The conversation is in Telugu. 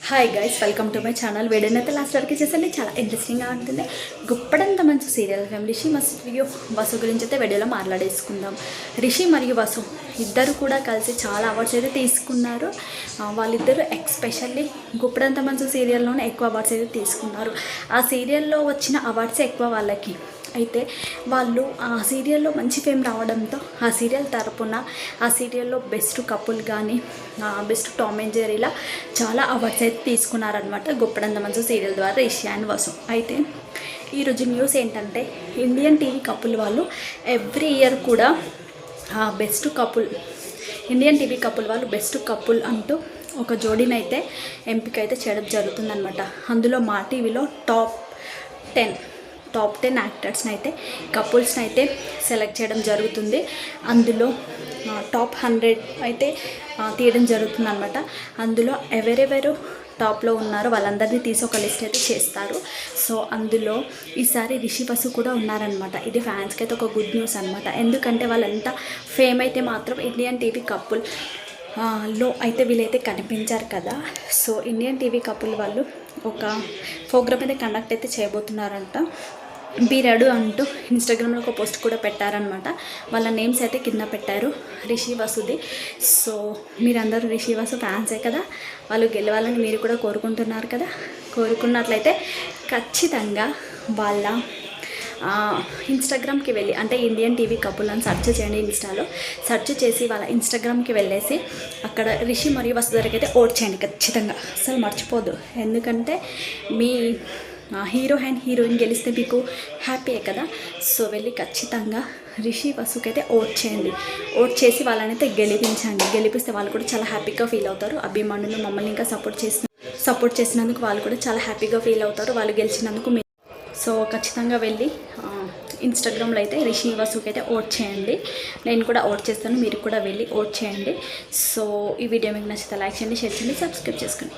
Hi guys, welcome to my channel. వీడియోనైతే లాస్ట్ వరకు చేసండి, చాలా ఇంట్రెస్టింగ్గా ఉంటుంది. గుప్పడంత మంచి సీరియల్ రిషి మరియు వసు గురించి అయితే వీడియోలో మాట్లాడేసుకుందాం. రిషి మరియు వసు ఇద్దరు కూడా కలిసి చాలా అవార్డ్స్ అయితే తీసుకున్నారు. వాళ్ళిద్దరూ ఎక్స్పెషల్లీ గుప్పడంత మంచి సీరియల్లోనే ఎక్కువ అవార్డ్స్ అయితే తీసుకున్నారు. ఆ సీరియల్లో వచ్చిన అవార్డ్సే ఎక్కువ వాళ్ళకి. అయితే వాళ్ళు ఆ సీరియల్లో మంచి ఫేమ్ రావడంతో ఆ సీరియల్ తరపున ఆ సీరియల్లో బెస్ట్ కపుల్ కానీ బెస్ట్ టామ్ అండ్ జెర్రీ ఇలా చాలా అవార్డ్స్ అయితే తీసుకున్నారనమాట గుప్పడంత మంచి సీరియల్ ద్వారా రిషి అండ్ వసు. అయితే ఈరోజు న్యూస్ ఏంటంటే ఇండియన్ టీవీ కపుల్ వాళ్ళు ఎవ్రీ ఇయర్ కూడా best couple Indian TV couple వాళ్ళు బెస్ట్ కపుల్ అంటూ ఒక జోడీని అయితే ఎంపిక అయితే చేయడం జరుగుతుందనమాట. అందులో మా టీవీలో టాప్ 10 యాక్టర్స్ని అయితే కపుల్స్ని అయితే సెలెక్ట్ చేయడం జరుగుతుంది. అందులో టాప్ 100 అయితే తీయడం జరుగుతుంది అనమాట. అందులో ఎవరెవరు టాప్లో ఉన్నారో వాళ్ళందరినీ తీసి ఒక లిస్ట్ అయితే చేస్తారు. సో అందులో ఈసారి రిషి వసు కూడా ఉన్నారనమాట. ఇది ఫ్యాన్స్కి అయితే ఒక గుడ్ న్యూస్ అనమాట. ఎందుకంటే వాళ్ళంతా ఫేమ్ అయితే మాత్రం ఇండియన్ టీవీ కపుల్ లో అయితే వీళ్ళైతే కనిపించారు కదా. సో ఇండియన్ టీవీ కపుల్ వాళ్ళు ఒక ప్రోగ్రామ్ అయితే కండక్ట్ అయితే చేయబోతున్నారంట. బీరాడు అంటూ ఇన్స్టాగ్రామ్లో ఒక పోస్ట్ కూడా పెట్టారనమాట. వాళ్ళ నేమ్స్ అయితే కింద పెట్టారు, రిషి వసుది. సో మీరందరూ రిషి వసు ఫ్యాన్సే కదా, వాళ్ళు గెలవాలని మీరు కూడా కోరుకుంటున్నారు కదా. కోరుకున్నట్లయితే ఖచ్చితంగా వాళ్ళ ఇన్స్టాగ్రామ్కి వెళ్ళి, అంటే ఇండియన్ టీవీ కపుల్ అని సెర్చ్ చేయండి. ఇన్స్టాలో సెర్చ్ చేసి వాళ్ళ ఇన్స్టాగ్రామ్కి వెళ్ళేసి అక్కడ రిషి మరియు వసు దగ్గరికి అయితే ఓట్ చేయండి ఖచ్చితంగా, అసలు మర్చిపోదు. ఎందుకంటే మీ హీరో అండ్ హీరోయిన్ గెలిస్తే మీకు హ్యాపీయే కదా. సో వెళ్ళి ఖచ్చితంగా రిషి వసుకి అయితే ఓట్ చేయండి. ఓట్ చేసి వాళ్ళనైతే గెలిపించండి. గెలిపిస్తే వాళ్ళు కూడా చాలా హ్యాపీగా ఫీల్ అవుతారు. అభిమానులు మమ్మల్ని ఇంకా సపోర్ట్ చేసినందుకు వాళ్ళు కూడా చాలా హ్యాపీగా ఫీల్ అవుతారు, వాళ్ళు గెలిచినందుకు. సో ఖచ్చితంగా వెళ్ళి ఇన్స్టాగ్రామ్లో అయితే రిషి వసుకి అయితే ఓట్ చేయండి. నేను కూడా ఓట్ చేస్తాను, మీరు కూడా వెళ్ళి ఓట్ చేయండి. సో ఈ వీడియో మీకు నచ్చితే లైక్ చేయండి, షేర్ చేయండి, సబ్స్క్రైబ్ చేసుకోండి.